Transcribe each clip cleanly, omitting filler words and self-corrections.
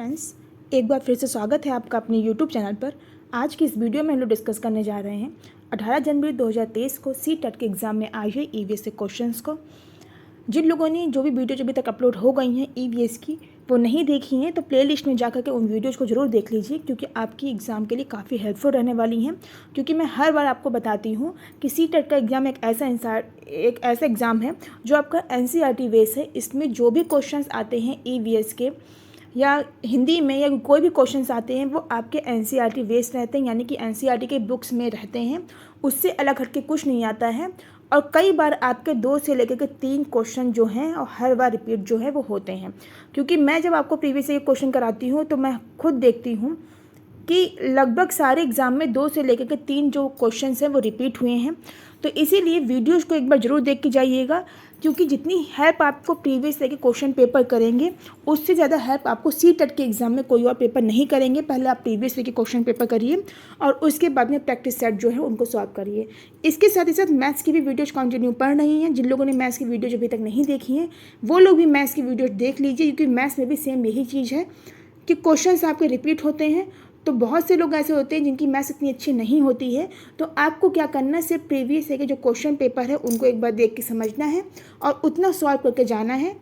Friends, एक बार फिर से स्वागत है आपका अपने यूट्यूब चैनल पर। आज की इस वीडियो में हम लोग डिस्कस करने जा रहे हैं 18 जनवरी 2023 को सी टेट के एग्ज़ाम में आए हुए ईवीएस के क्वेश्चंस को। जिन लोगों ने जो भी वीडियो अभी तक अपलोड हो गई हैं ईवीएस की वो नहीं देखी हैं तो प्लेलिस्ट में जाकर के उन वीडियोज़ को ज़रूर देख लीजिए, क्योंकि आपकी एग्ज़ाम के लिए काफ़ी हेल्पफुल रहने वाली हैं। क्योंकि मैं हर बार आपको बताती हूँ कि सी टेट का एग्ज़ाम एक ऐसा एग्ज़ाम है जो आपका एनसीईआरटी बेस है। इसमें जो भी क्वेश्चंस आते हैं ईवीएस के या हिंदी में या कोई भी क्वेश्चंस आते हैं वो आपके एनसीईआरटी बेस्ड रहते हैं, यानी कि एनसीईआरटी के बुक्स में रहते हैं। उससे अलग हट के कुछ नहीं आता है। और कई बार आपके 2 से लेकर के 3 क्वेश्चन जो हैं और हर बार रिपीट जो है वो होते हैं। क्योंकि मैं जब आपको प्रीवियस ईयर क्वेश्चन कराती हूँ तो मैं खुद देखती हूँ कि लगभग सारे एग्ज़ाम में 2 से लेकर के 3 जो क्वेश्चंस हैं वो रिपीट हुए हैं। तो इसीलिए वीडियोज़ को एक बार ज़रूर देख के जाइएगा, क्योंकि जितनी हेल्प आपको प्रीवियस ईयर के क्वेश्चन पेपर करेंगे उससे ज़्यादा हेल्प आपको सी टेट के एग्ज़ाम में कोई और पेपर नहीं करेंगे। पहले आप प्रीवियस ईयर के क्वेश्चन पेपर करिए और उसके बाद में प्रैक्टिस सेट जो है उनको सॉल्व करिए। इसके साथ ही साथ मैथ्स की भी वीडियोज़ कंटिन्यू पढ़ रही हैं। जिन लोगों ने मैथ्स की वीडियोज़ अभी तक नहीं देखी हैं वो लोग भी मैथ्स की वीडियोज़ देख लीजिए, क्योंकि मैथ्स में भी सेम यही चीज़ है कि क्वेश्चंस आपके रिपीट होते हैं। तो बहुत से लोग ऐसे होते हैं जिनकी मैथ्स इतनी अच्छी नहीं होती है, तो आपको क्या करना है, सिर्फ प्रीवियस ईयर के जो क्वेश्चन पेपर है उनको एक बार देख के समझना है और उतना सॉल्व करके जाना है।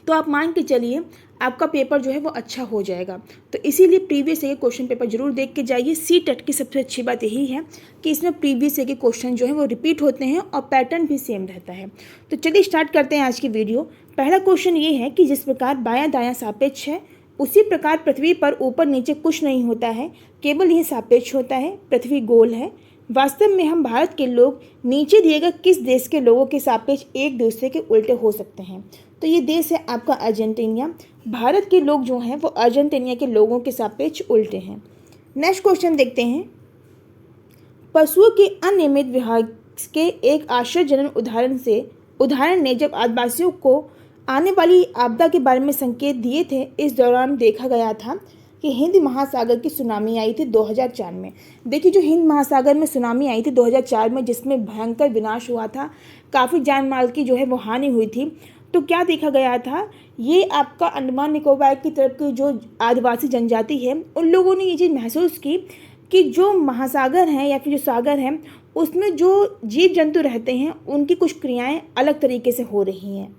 तो आप मान के चलिए आपका पेपर जो है वो अच्छा हो जाएगा। तो इसीलिए प्रीवियस ईयर के क्वेश्चन पेपर जरूर देख के जाइए। सी टेट की सबसे अच्छी बात यही है कि इसमें प्रीवियस ईयर के क्वेश्चन जो है वो रिपीट होते हैं और पैटर्न भी सेम रहता है। तो चलिए स्टार्ट करते हैं आज की वीडियो। पहला क्वेश्चन ये है कि जिस प्रकार बायां दायां सापेक्ष है उसी प्रकार पृथ्वी पर ऊपर नीचे कुछ नहीं होता है, केवल यह सापेक्ष होता है। पृथ्वी गोल है। वास्तव में हम भारत के लोग नीचे दिए गए किस देश के लोगों के सापेक्ष एक दूसरे के उल्टे हो सकते हैं? तो ये देश है आपका अर्जेंटीना। भारत के लोग जो हैं वो अर्जेंटीना के लोगों के सापेक्ष उल्टे हैं। नेक्स्ट क्वेश्चन देखते हैं। पशुओं के अनियमित विहार के एक आश्चर्यजनक उदाहरण ने जब आदिवासियों को आने वाली आपदा के बारे में संकेत दिए थे, इस दौरान देखा गया था कि हिंद महासागर की सुनामी आई थी 2004 में। देखिए, जो हिंद महासागर में सुनामी आई थी 2004 में, जिसमें भयंकर विनाश हुआ था, काफ़ी जान माल की जो है वो हानि हुई थी। तो क्या देखा गया था, ये आपका अंडमान निकोबार की तरफ की जो आदिवासी जनजाति है उन लोगों ने ये चीज़ महसूस की कि जो महासागर हैं या फिर जो सागर हैं उसमें जो जीव जंतु रहते हैं उनकी कुछ क्रियाएँ अलग तरीके से हो रही हैं।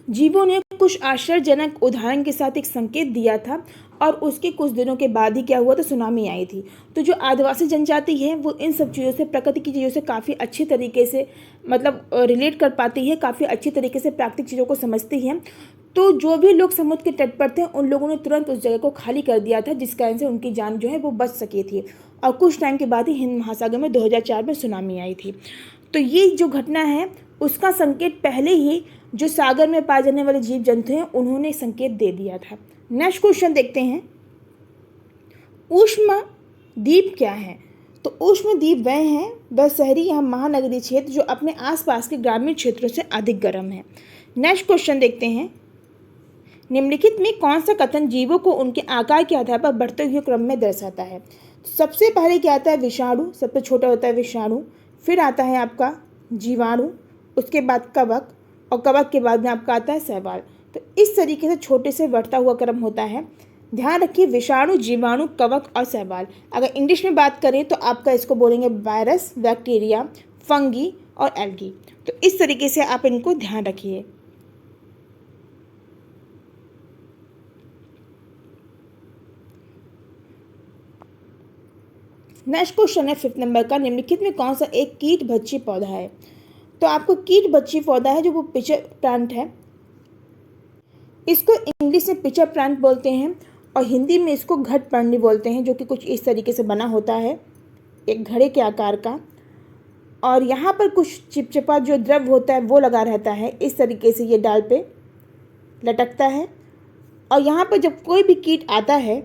जीवों ने कुछ आश्चर्यजनक उदाहरण के साथ एक संकेत दिया था और उसके कुछ दिनों के बाद ही क्या हुआ, तो सुनामी आई थी। तो जो आदिवासी जनजाति है वो इन सब चीज़ों से, प्रकृति की चीज़ों से काफ़ी अच्छी तरीके से रिलेट कर पाती है, काफ़ी अच्छी तरीके से प्राकृतिक चीज़ों को समझती है। तो जो भी लोग समुद्र के तट पर थे उन लोगों ने तुरंत उस जगह को खाली कर दिया था, जिस कारण से उनकी जान जो है वो बच सकी थी। और कुछ टाइम के बाद ही हिंद महासागर में 2004 में सुनामी आई थी। तो ये जो घटना है उसका संकेत पहले ही जो सागर में पाए जाने वाले जीव जंतु हैं उन्होंने संकेत दे दिया था। नेक्स्ट क्वेश्चन देखते हैं। ऊष्मा द्वीप क्या है? तो ऊष्मा द्वीप वह शहरी या महानगरीय क्षेत्र जो अपने आसपास के ग्रामीण क्षेत्रों से अधिक गर्म है। नेक्स्ट क्वेश्चन देखते हैं। निम्नलिखित में कौन सा कथन जीवों को उनके आकार के आधार पर बढ़ते हुए क्रम में दर्शाता है? सबसे पहले क्या आता है, विषाणु, सबसे छोटा होता है विषाणु। फिर आता है आपका जीवाणु, उसके बाद कवक, और कवक के बाद में आपका आता है शैवाल। तो इस तरीके से छोटे से बढ़ता हुआ क्रम होता है। ध्यान रखिए, विषाणु, जीवाणु, कवक और शैवाल। अगर इंग्लिश में बात करें तो आपका इसको बोलेंगे वायरस, बैक्टीरिया, फंगी और एल्गी। तो इस तरीके से आप इनको ध्यान रखिए। नेक्स्ट क्वेश्चन है 5th नंबर का। निम्नलिखित में कौन सा एक कीट भक्षी पौधा है? तो आपको कीट भक्षी पौधा है जो वो पिचर प्लांट है। इसको इंग्लिश में पिचर प्लांट बोलते हैं और हिंदी में इसको घटपर्णी बोलते हैं, जो कि कुछ इस तरीके से बना होता है, एक घड़े के आकार का। और यहाँ पर कुछ चिपचिपा जो द्रव होता है वो लगा रहता है। इस तरीके से ये डाल पे लटकता है और यहाँ पर जब कोई भी कीट आता है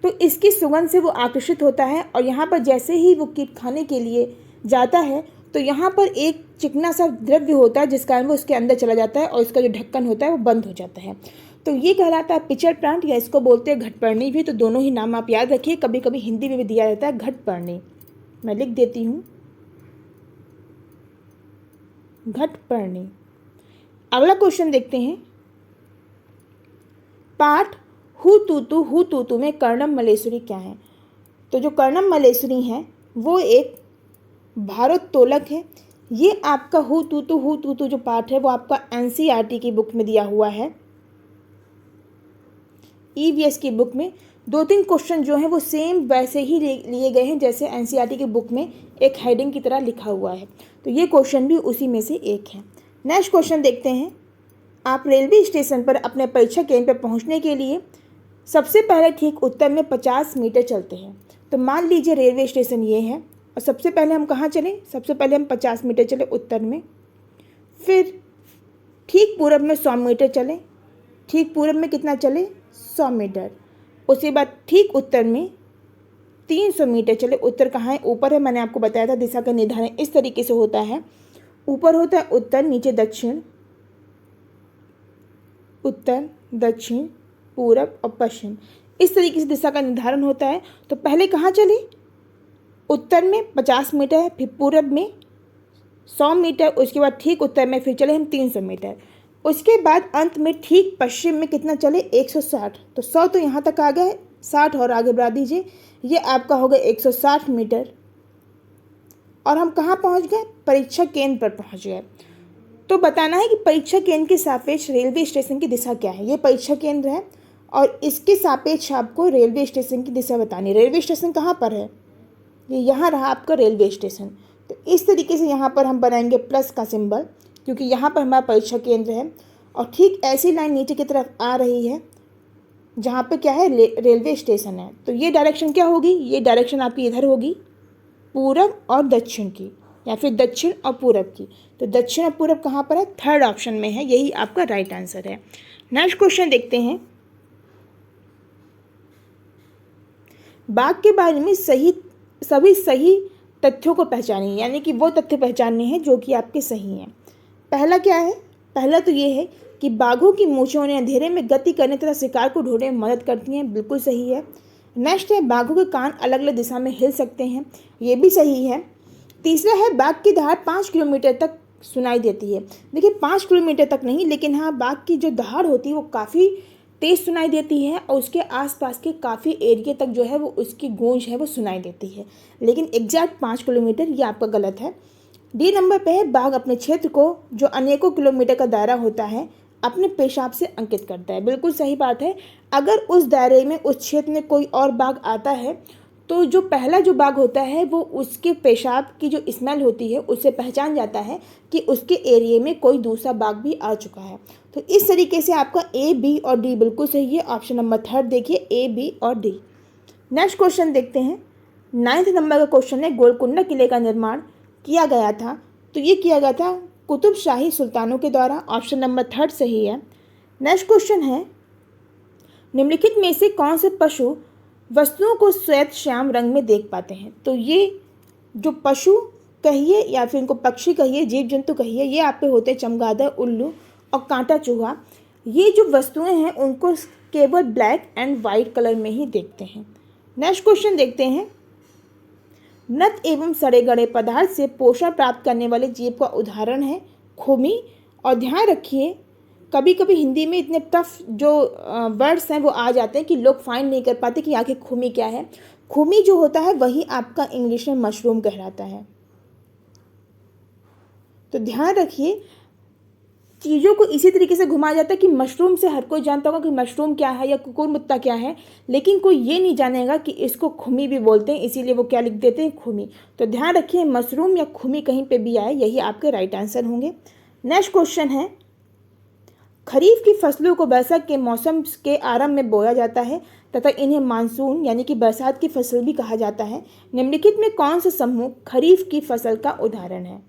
तो इसकी सुगंध से वो आकर्षित होता है और यहाँ पर जैसे ही वो कीट खाने के लिए जाता है तो यहाँ पर एक चिकना सा द्रव्य होता है जिस कारण वो उसके अंदर चला जाता है और इसका जो ढक्कन होता है वो बंद हो जाता है। तो ये कहलाता है पिचर प्लांट, या इसको बोलते हैं घटपर्णी भी। तो दोनों ही नाम आप याद रखिए, कभी कभी हिंदी में भी दिया जाता है घटपर्णी। मैं लिख देती हूँ, घटपर्णी। अगला क्वेश्चन देखते हैं। पाठ हु तू में कर्णम मलेश्वरी क्या है? तो जो कर्णम मलेश्वरी हैं वो एक भारोत्तोलक है। ये आपका हु तू तू जो पाठ है वो आपका एनसीईआरटी की बुक में दिया हुआ है। ईवीएस की बुक में 2-3 क्वेश्चन जो हैं वो सेम वैसे ही लिए गए हैं जैसे एनसीईआरटी की बुक में एक हेडिंग की तरह लिखा हुआ है। तो ये क्वेश्चन भी उसी में से एक है। नेक्स्ट क्वेश्चन देखते हैं। आप रेलवे स्टेशन पर अपने परीक्षा केंद्र पर पहुंचने के लिए सबसे पहले ठीक उत्तर में 50 मीटर चलते हैं। तो मान लीजिए रेलवे स्टेशन ये है और सबसे पहले हम कहाँ चले? सबसे पहले हम 50 मीटर चले उत्तर में, फिर ठीक पूरब में 100 मीटर चले, ठीक पूरब में कितना चले? 100 मीटर। उसके बाद ठीक उत्तर में 300 मीटर चले। उत्तर कहाँ है? ऊपर है। मैंने आपको बताया था दिशा का निर्धारण इस तरीके से होता है। ऊपर होता है उत्तर, नीचे दक्षिण, उत्तर, दक्षिण, पूरब और पश्चिम, इस तरीके से दिशा का निर्धारण होता है। तो पहले कहाँ चले? उत्तर में 50 मीटर है, फिर पूरब में 100 मीटर, उसके बाद ठीक उत्तर में फिर चले हम 300 मीटर, उसके बाद अंत में ठीक पश्चिम में कितना चले? 160। तो 100 तो यहाँ तक आ गए, 60 और आगे बढ़ा दीजिए, ये आपका हो गया 160 मीटर। और हम कहाँ पहुँच गए? परीक्षा केंद्र पर पहुँच गए। तो बताना है कि परीक्षा केंद्र के सापेक्ष रेलवे स्टेशन की दिशा क्या है। ये परीक्षा केंद्र है और इसके सापेक्ष आपको रेलवे स्टेशन की दिशा बतानी है। रेलवे स्टेशन कहाँ पर है? ये यहाँ रहा आपका रेलवे स्टेशन। तो इस तरीके से यहाँ पर हम बनाएंगे प्लस का सिंबल, क्योंकि यहाँ पर हमारा परीक्षा केंद्र है। और ठीक ऐसी लाइन नीचे की तरफ आ रही है जहाँ पे क्या है? रेलवे स्टेशन है। तो ये डायरेक्शन क्या होगी? ये डायरेक्शन आपकी इधर होगी, पूरब और दक्षिण की, या फिर दक्षिण और पूरब की। तो दक्षिण और पूरब कहाँ पर है? थर्ड ऑप्शन में है, यही आपका राइट आंसर है। नेक्स्ट क्वेश्चन देखते हैं। बाघ के बारे में सभी सही तथ्यों को पहचानिए, यानी कि वो तथ्य पहचानने हैं जो कि आपके सही हैं। पहला क्या है? पहला तो ये है कि बाघों की मूंछें उन्हें अंधेरे में गति करने तथा शिकार को ढूंढने में मदद करती हैं, बिल्कुल सही है। नेक्स्ट है बाघों के कान अलग अलग दिशा में हिल सकते हैं, ये भी सही है। तीसरा है बाघ की दहाड़ 5 किलोमीटर तक सुनाई देती है। देखिए 5 किलोमीटर तक नहीं, लेकिन हाँ बाघ की जो दहाड़ होती है वो काफ़ी तेज़ सुनाई देती है और उसके आसपास के काफ़ी एरिया तक जो है वो उसकी गूंज है वो सुनाई देती है, लेकिन एग्जैक्ट 5 किलोमीटर ये आपका गलत है। डी नंबर पे है बाघ अपने क्षेत्र को जो अनेकों किलोमीटर का दायरा होता है अपने पेशाब से अंकित करता है, बिल्कुल सही बात है। अगर उस दायरे में उस क्षेत्र में कोई और बाघ आता है तो जो पहला जो बाघ होता है वो उसके पेशाब की जो स्मेल होती है उससे पहचान जाता है कि उसके एरिया में कोई दूसरा बाघ भी आ चुका है। तो इस तरीके से आपका ए, बी और डी बिल्कुल सही है। ऑप्शन नंबर 3 देखिए, ए, बी और डी। नेक्स्ट क्वेश्चन देखते हैं। 9th नंबर का क्वेश्चन है गोलकुंडा किले का निर्माण किया गया था। तो ये किया गया था कुतुब शाही सुल्तानों के द्वारा। ऑप्शन नंबर 3 सही है। नेक्स्ट क्वेश्चन है निम्नलिखित में से कौन से पशु वस्तुओं को श्वेत श्याम रंग में देख पाते हैं? तो ये जो पशु कहिए या फिर इनको पक्षी कहिए, जीव जंतु कहिए, ये आप पे होते हैं चमगादड़, उल्लू और कांटा चूहा। ये जो वस्तुएं हैं उनको केवल ब्लैक एंड वाइट कलर में ही देखते हैं। नेक्स्ट क्वेश्चन देखते हैं। नट एवं सड़े गड़े पदार्थ से पोषण प्राप्त करने वाले जीव का उदाहरण है खुमी। और ध्यान रखिए कभी कभी हिंदी में इतने टफ जो वर्ड्स हैं वो आ जाते हैं कि लोग फाइंड नहीं कर पाते कि आखिर खुमी क्या है। खुमी जो होता है वही आपका इंग्लिश में मशरूम कहलाता है। तो ध्यान रखिए चीज़ों को इसी तरीके से घुमाया जाता है कि मशरूम से हर कोई जानता होगा कि मशरूम क्या है या कुकुरमुत्ता क्या है, लेकिन कोई ये नहीं जानेगा कि इसको खुमी भी बोलते हैं, इसीलिए वो क्या लिख देते हैं? खुमी। तो ध्यान रखिए मशरूम या खुमी कहीं पे भी आए यही आपके राइट आंसर होंगे। नेक्स्ट क्वेश्चन है खरीफ की फसलों को बैसाख के मौसम के आरंभ में बोया जाता है तथा इन्हें मानसून यानी कि बरसात की फसल भी कहा जाता है। निम्नलिखित में कौन सा समूह खरीफ की फसल का उदाहरण है?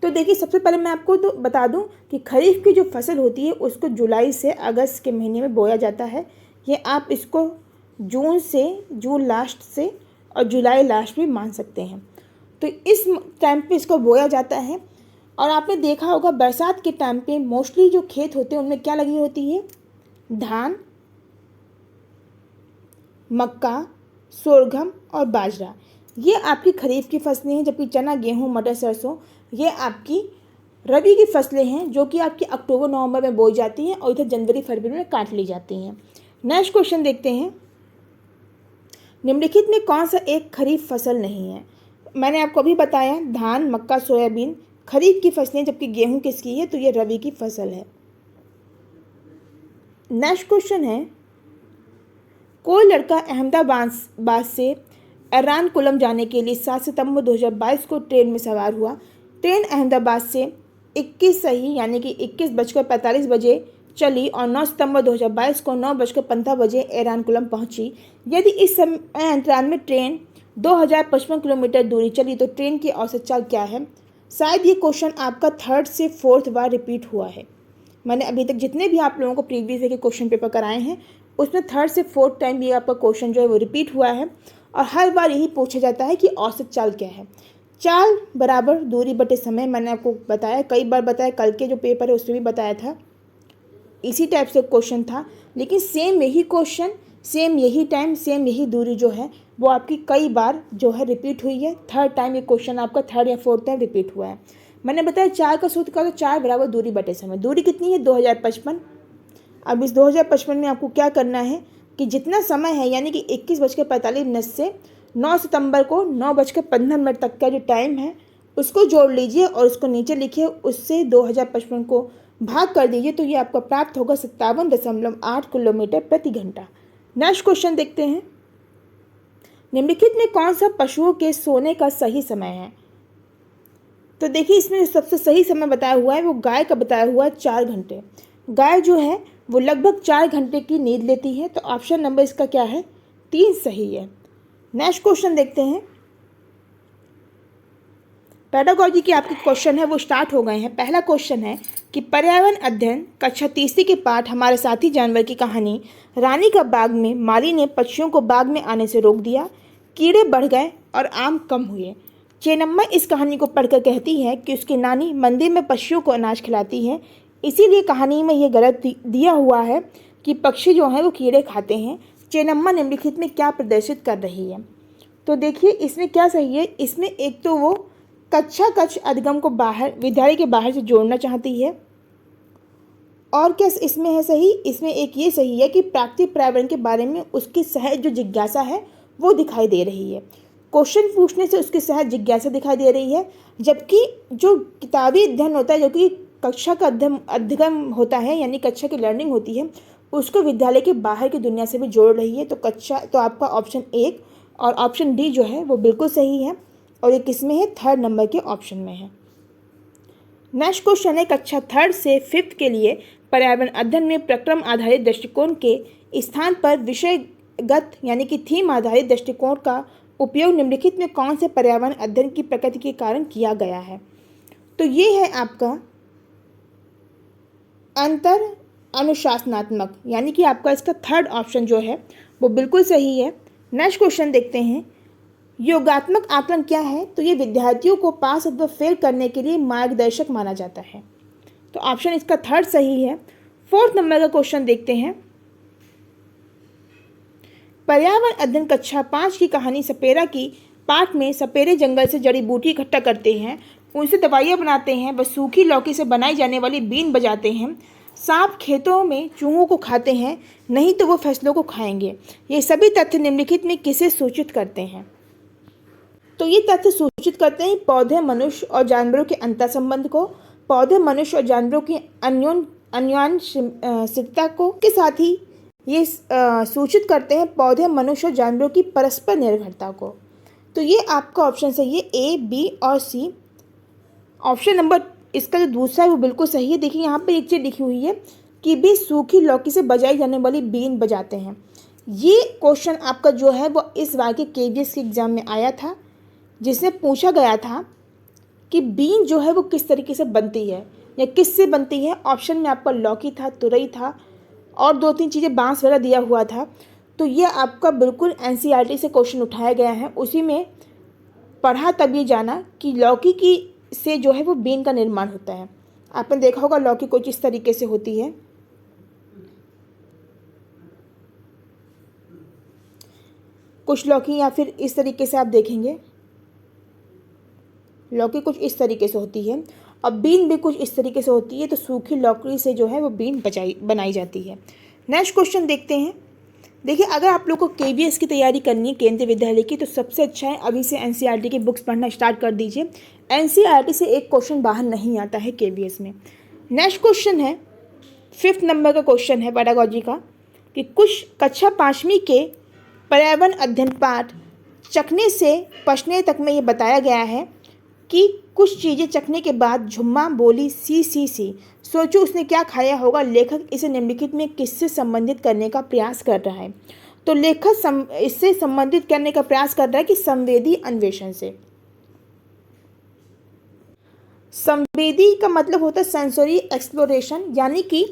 तो देखिए सबसे पहले मैं आपको तो बता दूं कि खरीफ की जो फसल होती है उसको जुलाई से अगस्त के महीने में बोया जाता है। ये आप इसको जून लास्ट से और जुलाई लास्ट भी मान सकते हैं। तो इस टाइम पे इसको बोया जाता है। और आपने देखा होगा बरसात के टाइम पे मोस्टली जो खेत होते हैं उनमें क्या लगी होती है? धान, मक्का, सोरगम और बाजरा, ये आपकी खरीफ की फसलें हैं। जबकि चना, गेहूँ, मटर, सरसों ये आपकी रबी की फसलें हैं जो कि आपकी अक्टूबर नवंबर में बोई जाती हैं और इधर जनवरी फरवरी में काट ली जाती हैं। नेक्स्ट क्वेश्चन देखते हैं, निम्नलिखित में कौन सा एक खरीफ फसल नहीं है? मैंने आपको अभी बताया धान, मक्का, सोयाबीन खरीफ की फसलें, जबकि गेहूं किसकी है? तो ये रबी की फसल है। नेक्स्ट क्वेश्चन है, कोई लड़का अहमदाबाद से एर्नाकुलम जाने के लिए 7 सितंबर 2022 को ट्रेन में सवार हुआ। ट्रेन अहमदाबाद से 21 सही यानी कि 21:45 बजे चली और 9 सितंबर 2022 को 9:15 बजे एर्नाकुलम पहुंची। यदि इस समय अंतराल में ट्रेन 2055 किलोमीटर दूरी चली तो ट्रेन की औसत चाल क्या है? शायद ये क्वेश्चन आपका 3rd से 4th बार रिपीट हुआ है। मैंने अभी तक जितने भी आप लोगों को प्रीवियस के क्वेश्चन पेपर कराए हैं उसमें 3rd से 4th टाइम ये आपका क्वेश्चन जो है वो रिपीट हुआ है और हर बार यही पूछा जाता है कि औसत चाल क्या है। चाल बराबर दूरी बटे समय, मैंने आपको बताया, कई बार बताया, कल के जो पेपर है उसमें भी बताया था, इसी टाइप से क्वेश्चन था। लेकिन सेम यही क्वेश्चन, सेम यही टाइम, सेम यही दूरी जो है वो आपकी कई बार जो है रिपीट हुई है। 3rd टाइम ये क्वेश्चन आपका 3rd या 4th टाइम रिपीट हुआ है। मैंने बताया चार का सूत्र का, तो चार बराबर दूरी बटे समय। दूरी कितनी है? 2055। अब इस 2055 में आपको क्या करना है कि जितना समय है यानी कि 21:45 से 9 सितंबर को 9:15 तक का जो टाइम है उसको जोड़ लीजिए और उसको नीचे लिखिए, उससे 2055 को भाग कर दीजिए तो ये आपको प्राप्त होगा 57.8 किलोमीटर प्रति घंटा। नेक्स्ट क्वेश्चन देखते हैं, निम्नलिखित में कौन सा पशुओं के सोने का सही समय है? तो देखिए इसमें जो सबसे सही समय बताया हुआ है वो गाय का बताया हुआ है 4 घंटे। गाय जो है वो लगभग 4 घंटे की नींद लेती है, तो ऑप्शन नंबर इसका क्या है? 3 सही है। नेक्स्ट क्वेश्चन देखते हैं, पेडागोजी के आपके क्वेश्चन है वो स्टार्ट हो गए हैं। पहला क्वेश्चन है कि पर्यावरण अध्ययन कक्षा तीसरी के पाठ हमारे साथी जानवर की कहानी रानी का बाग में माली ने पक्षियों को बाग में आने से रोक दिया, कीड़े बढ़ गए और आम कम हुए। चेन्नम्मा इस कहानी को पढ़कर कहती है कि उसकी नानी मंदिर में पक्षियों को अनाज खिलाती है, इसीलिए कहानी में ये गलत दिया हुआ है कि पक्षी जो हैं वो कीड़े खाते हैं। चेन्नम्मा निम्नलिखित में क्या प्रदर्शित कर रही है? तो देखिए इसमें क्या सही है, इसमें एक तो वो कक्षा कक्ष अधिगम को बाहर विद्यालय के बाहर से जोड़ना चाहती है, और क्या इसमें है सही? इसमें एक ये सही है कि प्राकृतिक पर्यावरण के बारे में उसकी सहज जो जिज्ञासा है वो दिखाई दे रही है। क्वेश्चन पूछने से उसकी सहज जिज्ञासा दिखाई दे रही है, जबकि जो किताबी अध्ययन होता है, जो कि कक्षा का अधिगम होता है यानी कक्षा की लर्निंग होती है, उसको विद्यालय के बाहर की दुनिया से भी जोड़ रही है। तो आपका ऑप्शन 1 और ऑप्शन डी जो है वो बिल्कुल सही है, और ये किस में है? 3rd नंबर के ऑप्शन में है। नेक्स्ट क्वेश्चन है, कक्षा 3rd से 5th के लिए पर्यावरण अध्ययन में प्रक्रम आधारित दृष्टिकोण के स्थान पर विषयगत यानी कि थीम आधारित दृष्टिकोण का उपयोग निम्नलिखित में कौन से पर्यावरण अध्ययन की प्रकृति के कारण किया गया है? तो ये है आपका अंतर अनुशासनात्मक, यानी कि आपका इसका 3rd ऑप्शन जो है वो बिल्कुल सही है। नेक्स्ट क्वेश्चन देखते हैं, योगात्मक आकलन क्या है? तो ये विद्यार्थियों को पास अथवा फेल करने के लिए मार्गदर्शक माना जाता है, तो ऑप्शन इसका 3rd सही है। 4th नंबर का क्वेश्चन देखते हैं, पर्यावरण अध्ययन कक्षा 5 की कहानी सपेरा की पाठ में सपेरे जंगल से जड़ी बूटी इकट्ठा करते हैं, उनसे दवाइयाँ बनाते हैं, वह सूखी लौकी से बनाई जाने वाली बीन बजाते हैं, सांप खेतों में चूहों को खाते हैं, नहीं तो वो फसलों को खाएंगे। ये सभी तथ्य निम्नलिखित में किसे सूचित करते हैं? तो ये तथ्य सूचित करते हैं पौधे, मनुष्य और जानवरों के अंतर संबंध को, पौधे, मनुष्य और जानवरों की अन्योन्याश्रितता को, के साथ ही ये सूचित करते हैं पौधे, मनुष्य और जानवरों की परस्पर निर्भरता को। तो ये आपका ऑप्शन सही है, ए, बी और सी। ऑप्शन नंबर इसका जो दूसरा है वो बिल्कुल सही है। देखिए यहाँ पे एक चीज़ लिखी हुई है कि भी सूखी लौकी से बजाई जाने वाली बीन बजाते हैं। ये क्वेश्चन आपका जो है वो इस बार के KVS के एग्ज़ाम में आया था, जिसमें पूछा गया था कि बीन जो है वो किस तरीके से बनती है या किस से बनती है। ऑप्शन में आपका लौकी था, तुरई था और 2-3 चीज़ें, बांस वगैरह दिया हुआ था। तो ये आपका बिल्कुल NCERT से क्वेश्चन उठाया गया है, उसी में पढ़ा तब ये जाना कि लौकी की से जो है वो बीन का निर्माण होता है। आपने देखा होगा लौकी कुछ इस तरीके से होती है, कुछ लौकी या फिर इस तरीके से आप देखेंगे लौकी कुछ इस तरीके से होती है, और बीन भी कुछ इस तरीके से होती है। तो सूखी लकड़ी से जो है वो बीन बनाई जाती है। नेक्स्ट क्वेश्चन देखते हैं। देखिए, अगर आप लोग को KVS की तैयारी करनी है केंद्रीय विद्यालय की, तो सबसे अच्छा है अभी से NCERT की बुक्स पढ़ना स्टार्ट कर दीजिए। NCERT से एक क्वेश्चन बाहर नहीं आता है KVS में। नेक्स्ट क्वेश्चन है 5th नंबर का क्वेश्चन है पेडागोजी का, कि कुछ कक्षा 5वीं के पर्यावरण अध्ययन पाठ चखने से पचने तक में ये बताया गया है कि कुछ चीज़ें चखने के बाद झुम्मा बोली सी सी सी, सोचो उसने क्या खाया होगा। लेखक इसे निम्नलिखित में किससे संबंधित करने का प्रयास कर रहा है? तो लेखक इससे संबंधित करने का प्रयास कर रहा है कि संवेदी अन्वेषण से। संवेदी का मतलब होता है सेंसरी एक्सप्लोरेशन, यानी कि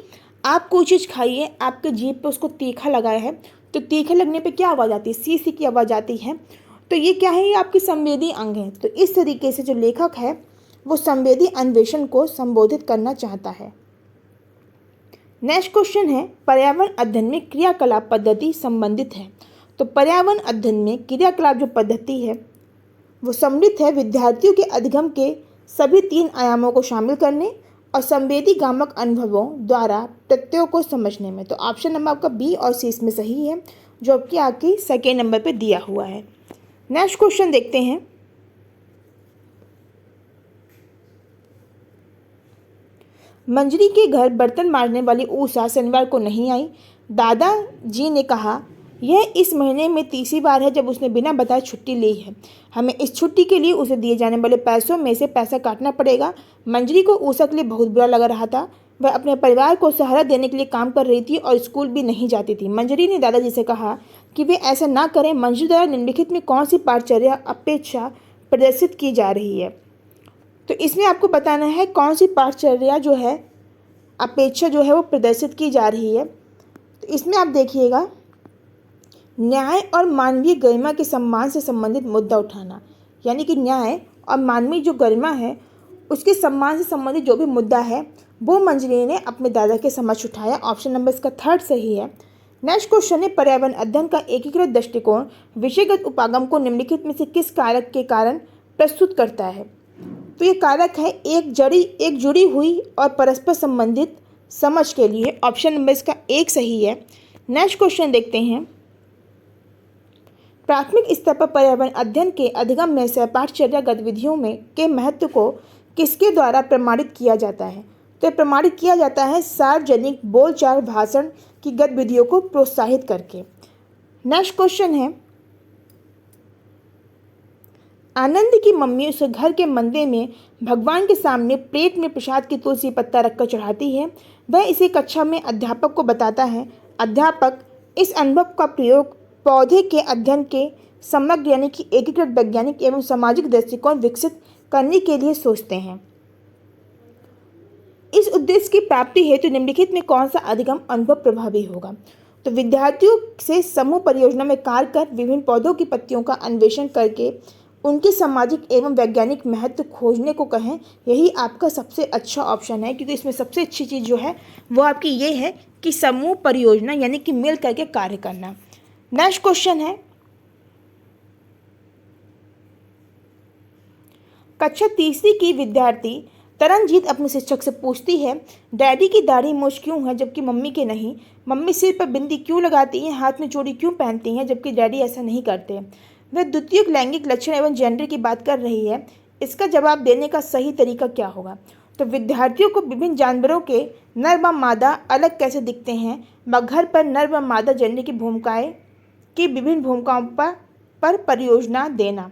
आप कोई चीज़ खाइए, आपके जीभ पे उसको तीखा लगाया है, तो तीखा लगने पे क्या आवाज़ आती है? सी सी की आवाज़ आती है। तो ये क्या है? ये आपकी संवेदी अंग है। तो इस तरीके से जो लेखक है वो संवेदी अन्वेषण को संबोधित करना चाहता है। नेक्स्ट क्वेश्चन है पर्यावरण अध्ययन में क्रियाकलाप पद्धति संबंधित है। तो पर्यावरण अध्ययन में क्रियाकलाप जो पद्धति है वो सम्मिलित है विद्यार्थियों के अधिगम के सभी 3 आयामों को शामिल करने और संवेदी गामक अनुभवों द्वारा प्रत्ययों को समझने में। तो ऑप्शन नंबर आपका बी और सी इसमें सही है, जो आपकी आगे 2nd नंबर पे दिया हुआ है। नेक्स्ट क्वेश्चन देखते हैं। मंजरी के घर बर्तन मारने वाली उषा शनिवार को नहीं आई। दादाजी ने कहा यह इस महीने में 3री बार है जब उसने बिना बताए छुट्टी ली है। हमें इस छुट्टी के लिए उसे दिए जाने वाले पैसों में से पैसा काटना पड़ेगा। मंजरी को उषा के लिए बहुत बुरा लग रहा था। वह अपने परिवार को सहारा देने के लिए काम कर रही थी और स्कूल भी नहीं जाती थी। मंजरी ने दादाजी से कहा कि वे ऐसा ना करें। मंजरी द्वारा निम्नलिखित में कौन सी पाठचर्या अपेक्षा प्रदर्शित की जा रही है? तो इसमें आपको बताना है कौन सी पाठचर्या जो है अपेक्षा जो है वो प्रदर्शित की जा रही है। तो इसमें आप देखिएगा, न्याय और मानवीय गरिमा के सम्मान से संबंधित मुद्दा उठाना, यानी कि न्याय और मानवीय जो गरिमा है उसके सम्मान से संबंधित जो भी मुद्दा है वो मंजरी ने अपने दादा के समक्ष उठाया। ऑप्शन नंबर इसका 3rd सही है। नेक्स्ट क्वेश्चन है पर्यावरण अध्ययन का एकीकृत दृष्टिकोण विषयगत उपागम को निम्नलिखित में से किस कारक के कारण प्रस्तुत करता है? तो ये कारक है एक जुड़ी हुई और परस्पर संबंधित समझ के लिए। ऑप्शन नंबर इसका 1 सही है। नेक्स्ट क्वेश्चन देखते हैं। प्राथमिक स्तर पर पर्यावरण अध्ययन के अधिगम में सहपाठचर्या गतिविधियों में के महत्व को किसके द्वारा प्रमाणित किया जाता है? तो प्रमाणित किया जाता है सार्वजनिक बोलचाल भाषण की गतिविधियों को प्रोत्साहित करके। नेक्स्ट क्वेश्चन है आनंद की मम्मी उसे घर के मंदिर में भगवान के सामने प्लेट में प्रसाद की तुलसी पत्ता रखकर चढ़ाती है। वह इसे कक्षा में अध्यापक को बताता है। अध्यापक इस अनुभव का प्रयोग पौधे के अध्ययन के समग्र यानी कि एकीकृत वैज्ञानिक एवं सामाजिक दृष्टिकोण विकसित करने के लिए सोचते हैं। इस उद्देश्य की प्राप्ति हेतु निम्नलिखित में कौन सा अधिगम अनुभव प्रभावी होगा? तो विद्यार्थियों से समूह परियोजना में कार्य कर विभिन्न पौधों की पत्तियों का अन्वेषण करके उनके सामाजिक एवं वैज्ञानिक महत्व खोजने को कहें। यही आपका सबसे अच्छा ऑप्शन है, क्योंकि इसमें सबसे अच्छी चीज़ जो है वो आपकी ये है कि समूह परियोजना यानी कि मिल करके कार्य करना। नेक्स्ट क्वेश्चन है कक्षा 3री की विद्यार्थी तरनजीत अपने शिक्षक से पूछती है डैडी की दाढ़ी मूछ क्यों है जबकि मम्मी के नहीं? मम्मी सिर पर बिंदी क्यों लगाती हैं? हाथ में चूड़ी क्यों पहनती हैं जबकि डैडी ऐसा नहीं करते? वह द्वितीय लैंगिक लक्षण एवं जेंडर की बात कर रही है। इसका जवाब देने का सही तरीका क्या होगा? तो विद्यार्थियों को विभिन्न जानवरों के नर व मादा अलग कैसे दिखते हैं व घर पर नर व मादा जेंडर की भूमिकाएं की विभिन्न भूमिकाओं पर परियोजना देना।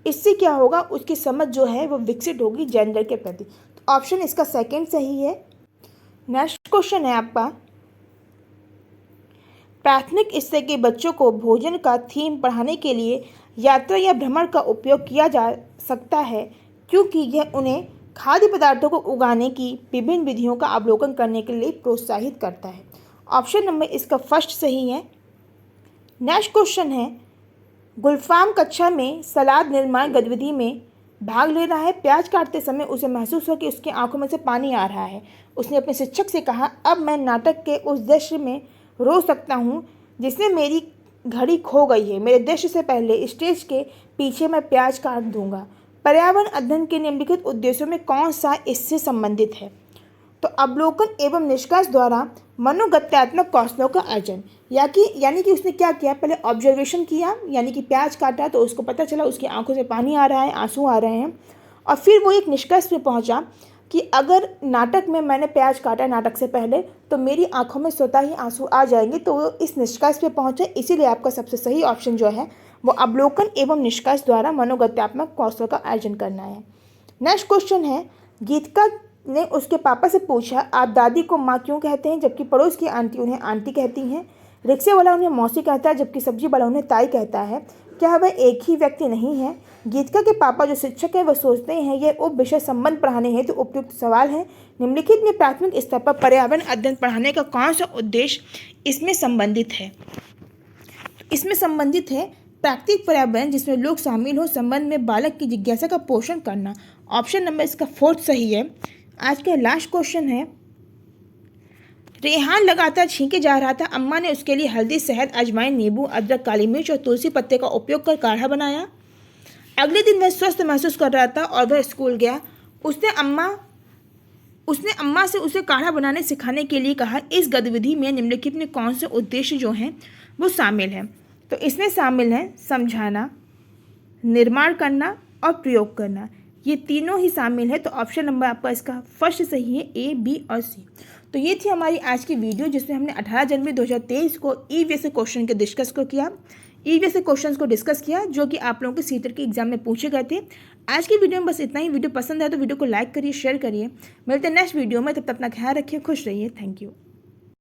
इससे क्या होगा? उसकी समझ जो है वो विकसित होगी जेंडर के प्रति। तो ऑप्शन इसका 2nd सही है। नेक्स्ट क्वेश्चन है आपका प्राथमिक स्तर के बच्चों को भोजन का थीम पढ़ाने के लिए यात्रा या भ्रमण का उपयोग किया जा सकता है क्योंकि यह उन्हें खाद्य पदार्थों को उगाने की विभिन्न विधियों का अवलोकन करने के लिए प्रोत्साहित करता है। ऑप्शन नंबर इसका 1st सही है। नेक्स्ट क्वेश्चन है गुलफाम कक्षा में सलाद निर्माण गतिविधि में भाग ले रहा है। प्याज काटते समय उसे महसूस हो कि उसकी आंखों में से पानी आ रहा है। उसने अपने शिक्षक से कहा अब मैं नाटक के उस दृश्य में रो सकता हूँ जिसमें मेरी घड़ी खो गई है। मेरे दृश्य से पहले स्टेज के पीछे मैं प्याज काट दूंगा। पर्यावरण अध्ययन के निम्नलिखित उद्देश्यों में कौन सा इससे संबंधित है? तो अवलोकन एवं निष्कर्ष द्वारा मनोगत्यात्मक कौशलों का अर्जन, यानी कि उसने क्या किया, पहले ऑब्जर्वेशन किया, यानी कि प्याज काटा तो उसको पता चला उसकी आंखों से पानी आ रहा है, आंसू आ रहे हैं, और फिर वो एक निष्कर्ष पे पहुंचा कि अगर नाटक में मैंने प्याज काटा नाटक से पहले तो मेरी आंखों में स्वतः ही आंसू आ जाएंगे। तो वो इस निष्कर्ष पे पहुंचे, इसीलिए आपका सबसे सही ऑप्शन जो है वो अवलोकन एवं निष्कर्ष द्वारा मनोगत्यात्मक कौशल का अर्जन करना है। नेक्स्ट क्वेश्चन है, गीतिका ने उसके पापा से पूछा, आप दादी को माँ क्यों कहते हैं जबकि पड़ोस की आंटी उन्हें आंटी कहती हैं? रिक्शे वाला उन्हें मौसी कहता है जबकि सब्जी वाला उन्हें ताई कहता है। क्या वह एक ही व्यक्ति नहीं है? गीतिका के पापा जो शिक्षक हैं वह सोचते हैं यह उप विषय संबंध पढ़ाने हेतु तो उपयुक्त सवाल है। निम्नलिखित में प्राथमिक स्तर पर पर्यावरण अध्ययन पढ़ाने का कौन सा उद्देश्य इसमें संबंधित है? इसमें संबंधित है प्राकृतिक पर्यावरण जिसमें लोग शामिल हो संबंध में बालक की जिज्ञासा का पोषण करना। ऑप्शन नंबर इसका 4 सही है। आज का लास्ट क्वेश्चन है, रेहान लगातार छींके जा रहा था, अम्मा ने उसके लिए हल्दी, शहद, अजवाइन, नींबू, अदरक, काली मिर्च और तुलसी पत्ते का उपयोग कर काढ़ा बनाया। अगले दिन वह स्वस्थ महसूस कर रहा था और वह स्कूल गया। उसने अम्मा से उसे काढ़ा बनाने सिखाने के लिए कहा। इस गतिविधि में निम्नलिखित में कौन से उद्देश्य जो हैं वो शामिल हैं? तो इसमें शामिल है समझाना, निर्माण करना और प्रयोग करना, ये तीनों ही शामिल है। तो ऑप्शन नंबर आपका इसका फर्स्ट सही है, ए, बी और सी। तो ये थी हमारी आज की वीडियो जिसमें हमने 18 जनवरी 2023 को ईवीएस क्वेश्चन के डिस्कस को डिस्कस किया जो कि आप लोगों के सीटेट के एग्जाम में पूछे गए थे। आज की वीडियो में बस इतना ही। वीडियो पसंद आए तो वीडियो को लाइक करिए, शेयर करिए। मिलते हैं नेक्स्ट वीडियो में, तब तक अपना ख्याल रखिए, खुश रहिए। Thank you.